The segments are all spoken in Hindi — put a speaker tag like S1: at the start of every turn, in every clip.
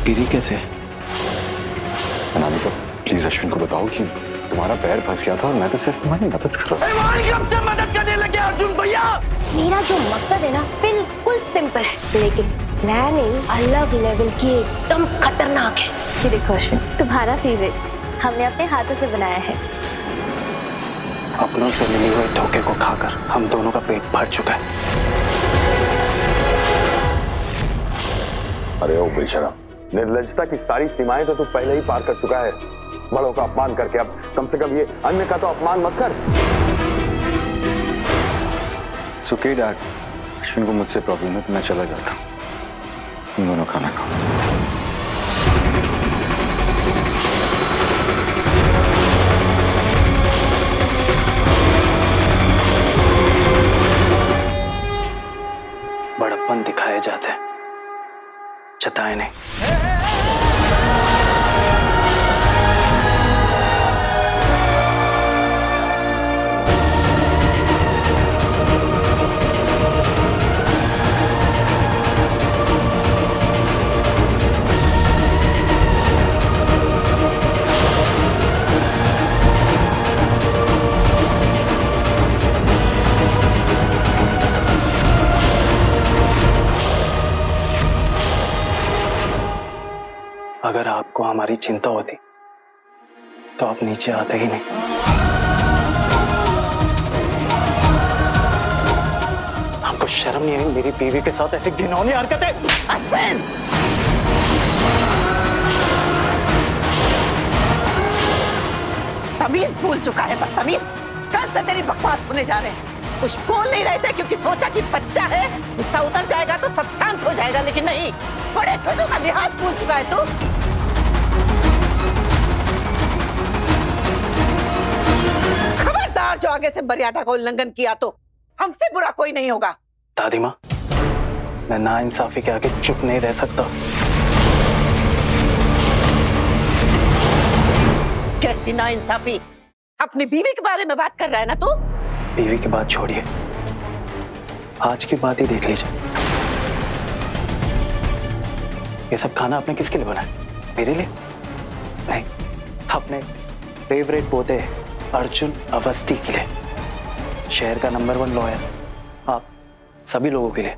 S1: गिरी कैसे?
S2: अनामिका प्लीज अश्विन को बताओ कि तुम्हारा पैर फंस गया था और मैं तो सिर्फ तुम्हारी मदद कर रहा
S3: हूँ। मदद करने लगे अर्जुन भैया।
S4: मेरा जो मकसद है ना बिल्कुल सिंपल है, लेकिन प्लानिंग अलग लेवल की एकदम खतरनाक है। ये देखो अश्विन, तुम्हारा फेवरेट हमने अपने हाथों से बनाया है।
S1: अपनों से मिली हुई धोखे को खाकर हम दोनों का पेट भर चुका है।
S5: अरे ओ बेशरम, निर्लज्जता की सारी सीमाएं तो तू पहले ही पार कर चुका है। बड़ों का अपमान करके अब कम से कम ये अन्य का तो अपमान मत कर।
S2: सुके डैड, अश्विन को मुझसे प्रॉब्लम है तो मैं चला जाता हूँ। तुम दोनों खाना खाओ।
S1: बड़प्पन दिखाए जाते हैं, जताए नहीं। अगर आपको हमारी चिंता होती तो आप नीचे आते ही नहीं। आपको शर्म नहीं आई मेरी बीवी के साथ ऐसी घिनौनी हरकतें?
S3: अश्विन, तमीज भूल चुका है, बदतमीज। कल से तेरी बकवास सुने जा रहे हैं। कुछ बोल नहीं रहे थे क्योंकि सोचा कि बच्चा है, गुस्सा उतर जाएगा तो सब शांत हो जाएगा, लेकिन नहीं, बड़े छोटों का लिहाज भूल चुका है तू। खबरदार, जो आगे से मर्यादा का उल्लंघन किया तो हमसे बुरा कोई नहीं होगा।
S1: दादी माँ, मैं नाइंसाफी के आगे चुप नहीं रह सकता।
S3: कैसी नाइंसाफी? अपनी बीवी के बारे में बात कर रहा है ना तू?
S1: बीवी की बात छोड़िए, आज की बात ही देख लीजिए। ये सब खाना आपने किसके लिए बनाया? मेरे लिए नहीं, अपने फेवरेट पोते अर्जुन अवस्थी के लिए, शहर का नंबर 1 लॉयर, आप सभी लोगों के लिए।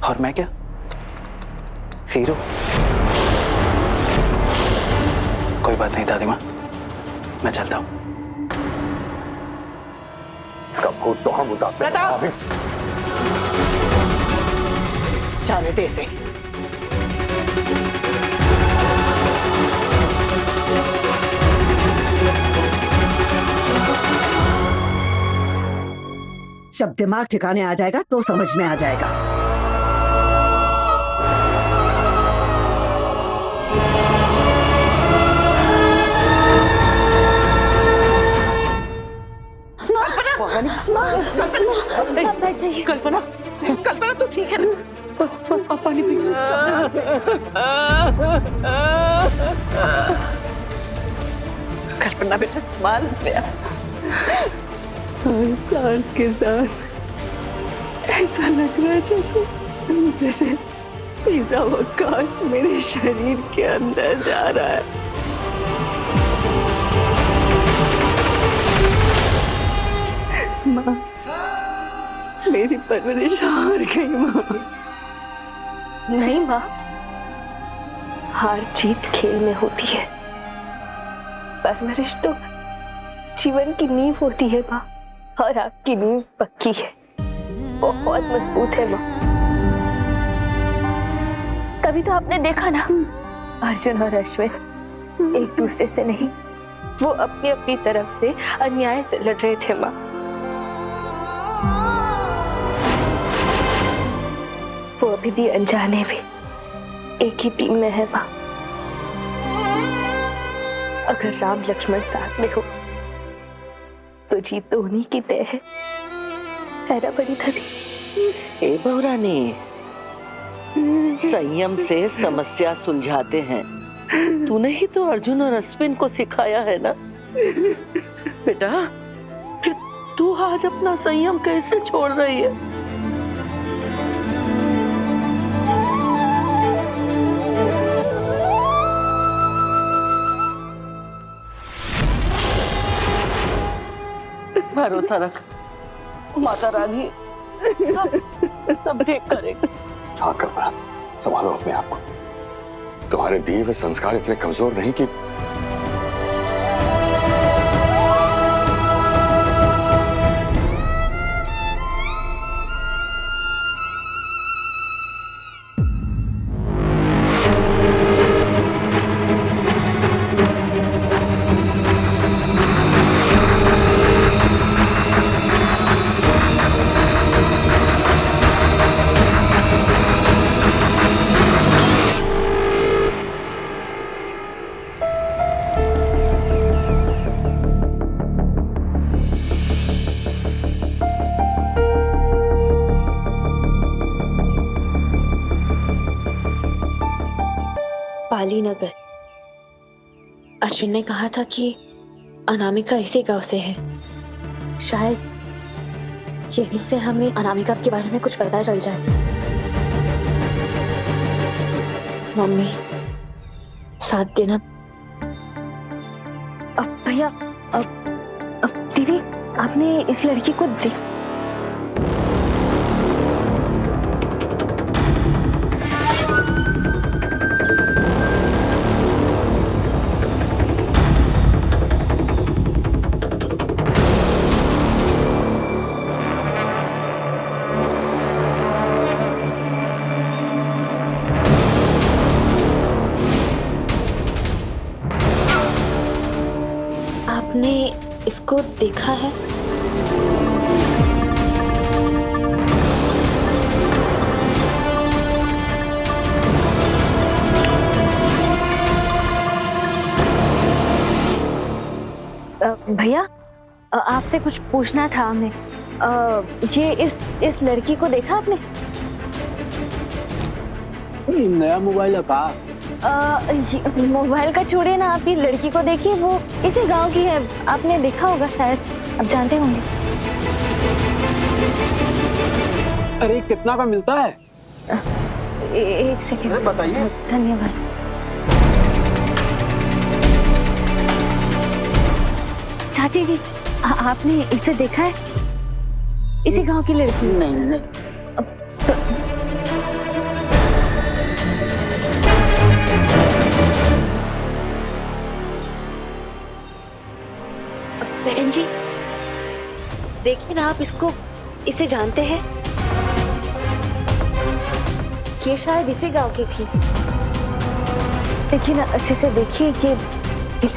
S1: और मैं क्या, जीरो? कोई बात नहीं दादी माँ, मैं चलता हूँ।
S5: इसका भूत तो हम उतारते हैं।
S3: जाने दे से।
S6: जब दिमाग ठिकाने आ जाएगा तो समझ में आ जाएगा।
S3: कल्पना, कल्पना तू ठीक है ना? पानी पी। कल्पना बेटा संभाल गया।
S7: हर सांस के साथ ऐसा लग रहा है जैसे पिज़्ज़ा हुआ काट मेरे शरीर के अंदर जा रहा है। माँ, मेरी परवरिश हार गई माँ।
S4: नहीं माँ, हार जीत खेल में होती है, परवरिश तो जीवन की नींव होती है माँ, और आपकी नींव पक्की है, बहुत मजबूत है माँ। कभी तो आपने देखा ना, अर्जुन और अश्विन एक दूसरे से नहीं, वो अपनी अपनी तरफ से अन्याय से लड़ रहे थे माँ। वो अभी भी अनजाने भी एक ही टीम में है माँ। अगर राम लक्ष्मण साथ में हो तो जीत तो उन्हीं की तय है ना बड़ी दादी?
S8: ए बहुरानी, संयम से समस्या सुलझाते हैं। तूने ही तो अर्जुन और अश्विन को सिखाया है ना बेटा, फिर तू आज अपना संयम कैसे छोड़ रही है? भरोसा रख, माता रानी सब ठीक करेगी।
S5: हाँ कल्पना, संभालो अपने आप को। तुम्हारे दिए हुए संस्कार इतने कमजोर नहीं कि
S4: पाली नगर। अर्जुन ने कहा था कि अनामिका इसी गांव से है। शायद यहीं से हमें अनामिका के बारे में कुछ पता चल जाए। मम्मी, साथ देना। अब भैया, अब दीदी, आपने इस लड़की को देख आपने इसको देखा है? भैया, आपसे कुछ पूछना था हमें। ये इस लड़की को देखा आपने?
S1: नया मोबाइल है का?
S4: मोबाइल का छोड़िए ना, आप ये लड़की को देखिए, वो इसी गांव की है। आपने देखा होगा शायद, आप जानते होंगे।
S1: अरे कितना का मिलता है?
S4: एक सेकंड
S1: बताइए।
S4: धन्यवाद। चाची जी, आपने इसे देखा है? इसी गांव की लड़की?
S8: नहीं।
S4: बहन जी, देखिए ना, आप इसे जानते हैं? ये शायद इसी गांव की थी। देखिए ना, अच्छे से देखिए, ये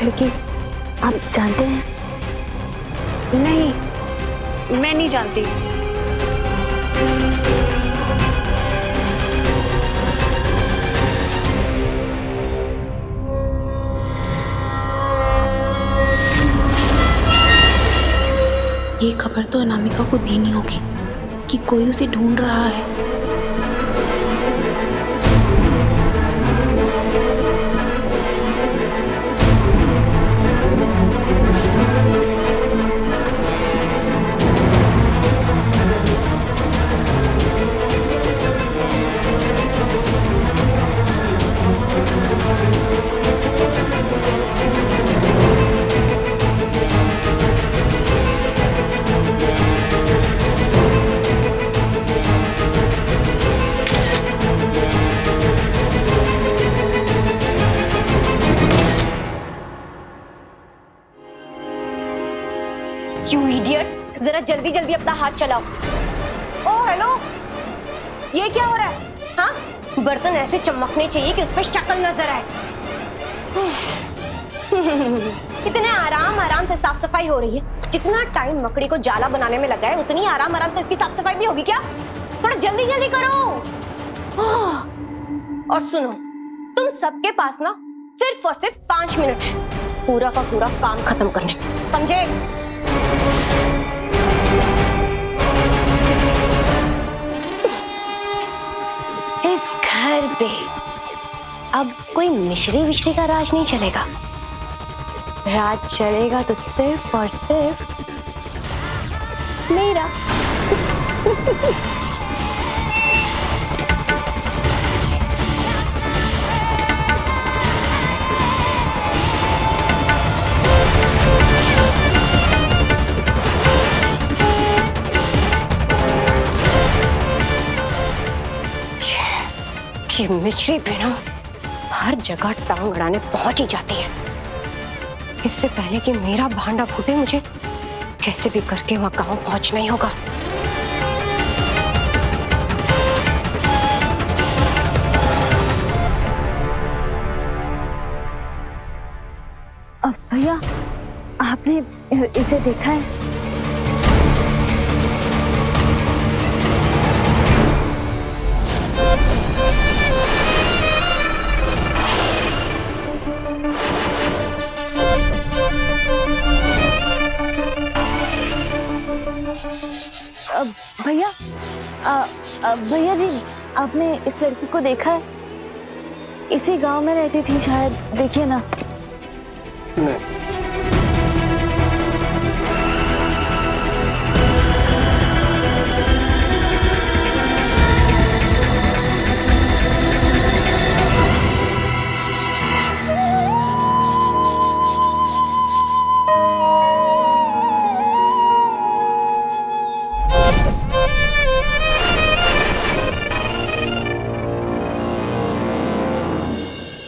S4: लड़की आप जानते हैं?
S9: नहीं, मैं नहीं जानती।
S4: ये खबर तो अनामिका को देनी होगी कि कोई उसे ढूंढ रहा है।
S9: You idiot! जरा जल्दी जल्दी अपना हाथ चलाओ। ओ हेलो, ये क्या हो रहा है? हाँ, बर्तन ऐसे चमकने चाहिए कि उस पर शक्ल नजर आए। इतने आराम से साफ सफाई हो रही है। जितना टाइम मकड़ी को जाला बनाने में लगा है, उतनी आराम से इसकी साफ सफाई भी होगी क्या? थोड़ा जल्दी जल्दी करो। और सुनो, तुम सबके पास ना सिर्फ और सिर्फ 5 मिनट है पूरा का पूरा काम खत्म करने, समझे? इस घर पे अब कोई मिश्री विश्री का राज नहीं चलेगा। राज चलेगा तो सिर्फ और सिर्फ मेरा। ये मिश्री भी ना हर जगह टांग अड़ाने पहुंच ही जाती है। इससे पहले कि मेरा भांडा फूटे, मुझे कैसे भी करके वहां गांव पहुंचना ही होगा।
S4: अब भैया, आपने इसे देखा है? भैया, भैया जी, आपने इस लड़की को देखा है? इसी गांव में रहती थी शायद, देखिए ना।
S1: नहीं।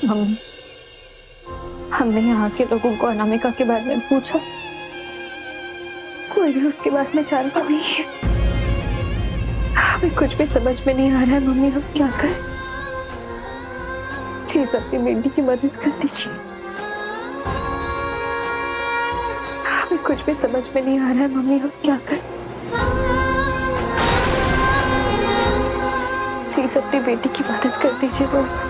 S4: मम्मी, हमने यहाँ के लोगों को अनामिका के बारे में पूछा, कोई भी उसके बारे में जानता नहीं है। हमें कुछ भी समझ में नहीं आ रहा है मम्मी, हम क्या करें? प्लीज अपनी बेटी की मदद कर दीजिए। हमें कुछ भी समझ में नहीं आ रहा है मम्मी, हम क्या करें? प्लीज अपनी बेटी की मदद कर दीजिए मम्मी।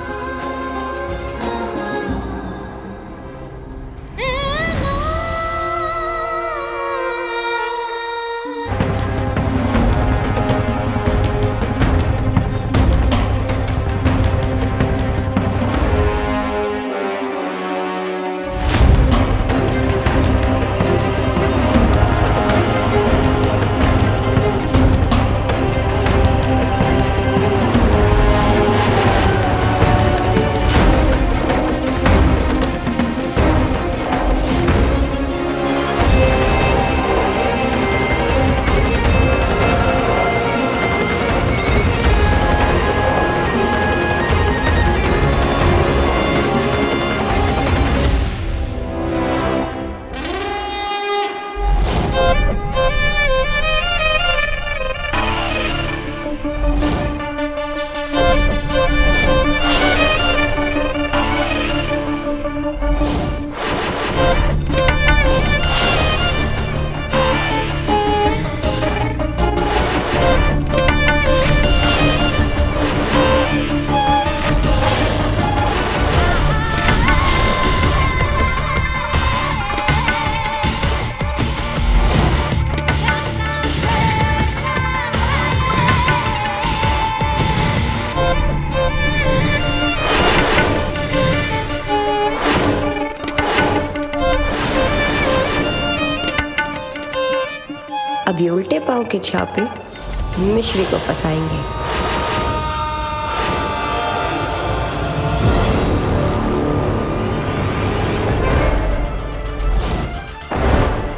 S9: अब ये उल्टे पांव के छापे मिश्री को फंसाएंगे।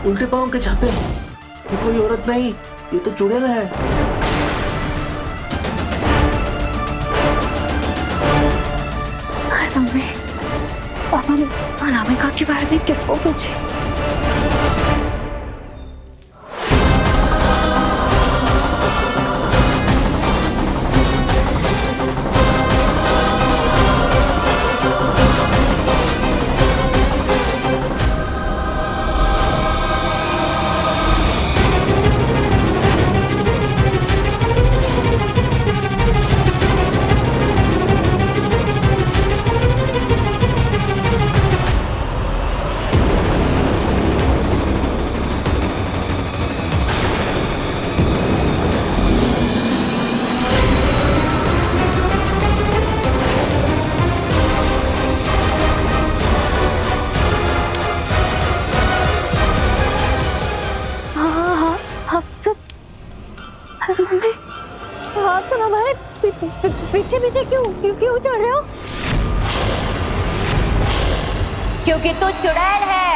S10: उल्टे पांव के छापे? ये कोई औरत नहीं, ये तो चुड़ैल है।
S4: मम्मी, पापा अनामिका के बारे में किसको पूछे? आप सब हमारे पीछे पीछे क्यों चढ़ रहे हो?
S9: क्योंकि तू चुड़ैल है।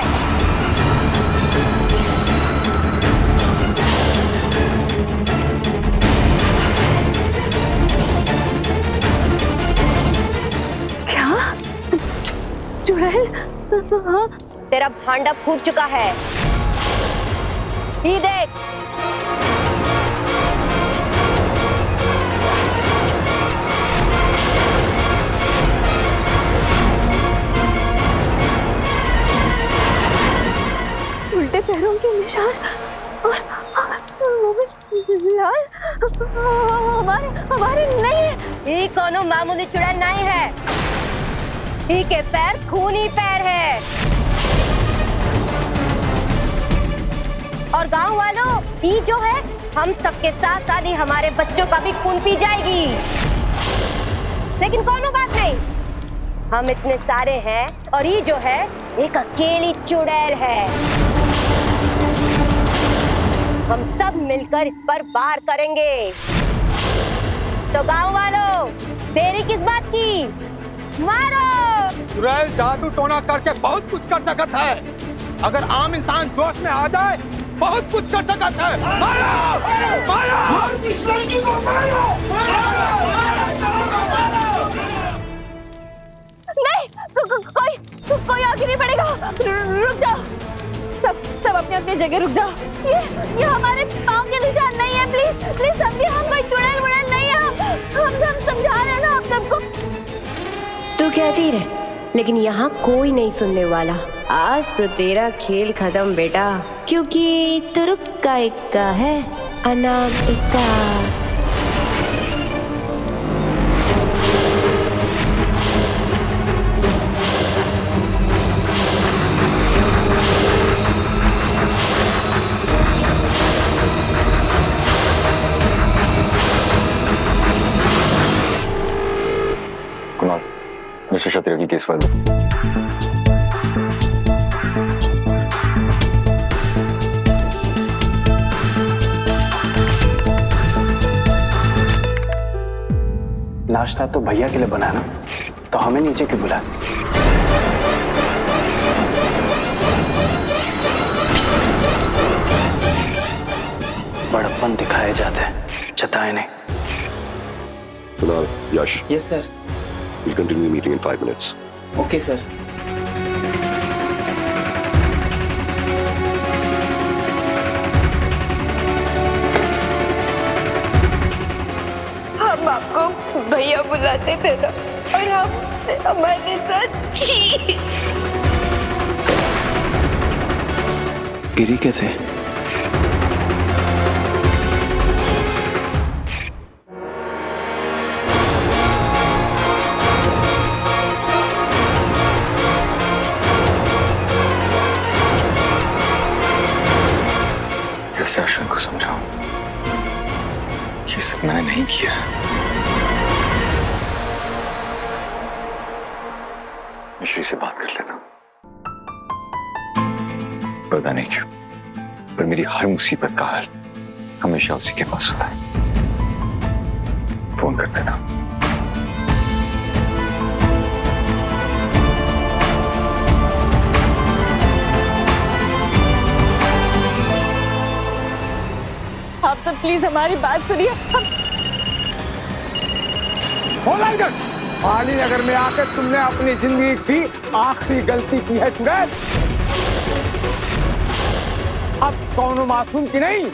S9: चुड़ैल, हाँ, तेरा भांडा फूट चुका है। ये देख। उल्टे पैरों के निशान और वो भी लाल। हमारे नहीं है। ये कोनो मामूली चुड़ैल नहीं है। ये के पैर खूनी पैर है। और गांव वालों, ये जो है हम सबके साथ साथ ही हमारे बच्चों का भी खून पी जाएगी। लेकिन कोनो बात नहीं, हम इतने सारे हैं और ये जो है एक अकेली चुड़ैल है। हम सब मिलकर इस पर वार करेंगे। तो गांव वालों, देरी किस बात की? मारो!
S11: चुड़ैल जादू टोना करके बहुत कुछ कर सकता है। अगर आम इंसान जोश में आ जाए, बहुत कुछ कर सकता है। मारो! मारो! इस लड़की को मारो!
S9: नहीं, कोई आगे नहीं बढ़ेगा। रुक जाओ, सब अपनी अपनी जगह रुक जाओ। ये हमारे पाँव के निशान नहीं है। प्लीज समझिए, हम कोई चुड़ैल वुड़ैल नहीं है। हम समझा रहे हैं ना आप सबको। तू कहती रहे, लेकिन यहाँ कोई नहीं सुनने वाला। आज तो तेरा खेल खत्म बेटा, क्योंकि तुरुप का इक्का है, अनाम इक्का।
S2: कुमार, मिस्टर क्षत्रिय की केस फाइल दो।
S1: नाश्ता तो भैया के लिए बना ना, तो हमें नीचे क्यों बुलाया? बड़प्पन दिखाए जाते हैं, जताए नहीं।
S5: Kunal, Yash,
S10: yes sir.
S5: we'll continue the meeting in 5 minutes.
S10: Okay sir.
S9: हम आपको भैया बुलाते थे ना, और हमारे साथ
S1: गिरी कैसे?
S2: कैसे अश्विन को समझाऊं? ये सब मैंने नहीं किया। मैं श्री से बात कर लेता हूं। पता नहीं क्यों, पर मेरी हर मुसीबत का हल हमेशा उसी के पास होता है। फोन कर देना।
S9: आप सब प्लीज हमारी बात सुनिए।
S11: पाली नगर में आकर तुमने अपनी जिंदगी की आखिरी गलती की है चुड़ैल। अब कौनो मासूम की नहीं,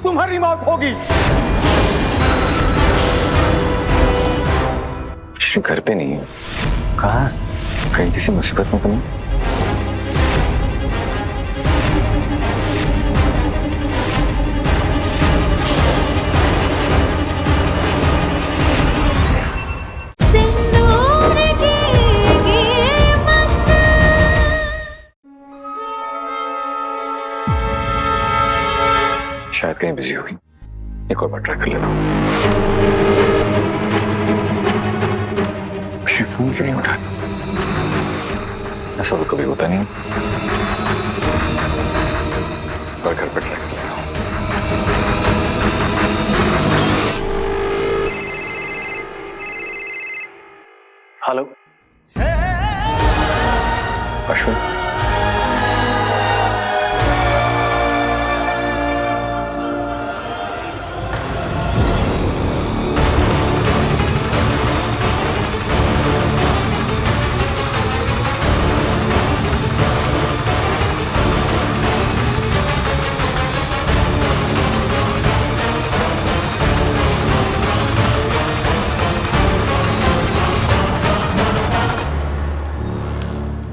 S11: तुम्हारी मौत होगी।
S2: श्री घर पे नहीं है। कहाँ? कहीं किसी मुसीबत में तो नहीं? शायद कहीं बिजी होगी। एक और बार ट्राई कर लेता हूँ। श्री फोन क्यों नहीं उठा? ऐसा तो कभी होता नहीं। और घर पर ट्राई कर लेता हूँ।
S1: हेलो
S2: अश्विन,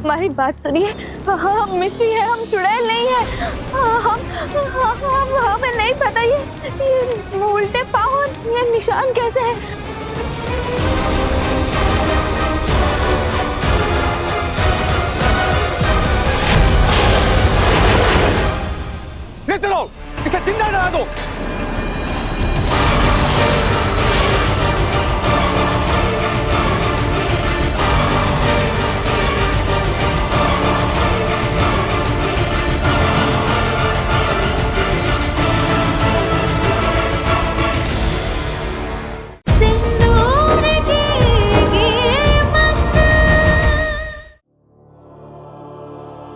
S9: हमारी बात सुनिए, हम मिश्री है, हम चुड़ैल नहीं है। हमें नहीं पता ये उल्टे पाँव, ये निशान कैसे है।
S11: ले चलो, इसे जिंदा जला दो।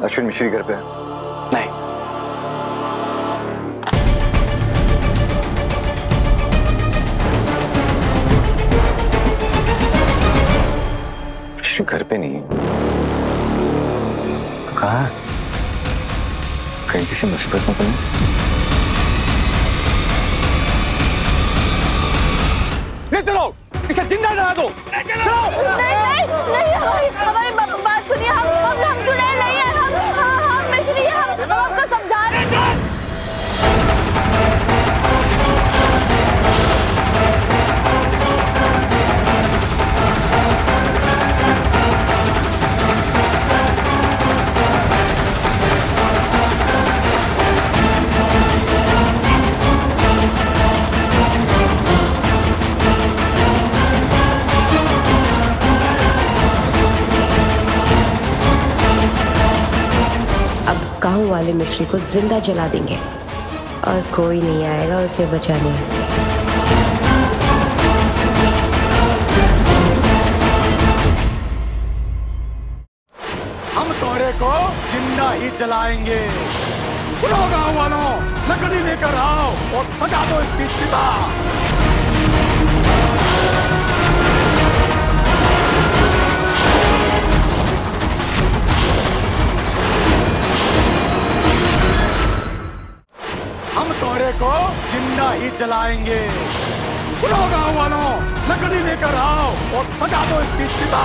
S2: अश्विन मिश्री घर पे है?
S1: नहीं,
S2: मिश्री घर पे नहीं है तो कहाँ है? कहीं किसी मुसीबत में तो नहीं?
S11: ले चलो, इसे जिंदा जला दो। चलो।
S9: नहीं, हमारी बात सुनिए, हम चुड़ैल नहीं है, हम मिश्री है, हम आपको समझा रहे हैं।
S7: गांव वाले मिश्री को जिंदा जला देंगे और कोई नहीं आएगा उसे बचाने।
S11: हम तोरे को जिंदा ही जलाएंगे। सुनो गाँव वालों, लकड़ी लेकर आओ और सजा दो इसकी चिता। हम तोरे को जिंदा ही जलाएंगे। सुनो गाँव वालों, लकड़ी लेकर आओ और सजा दो इसकी चिता।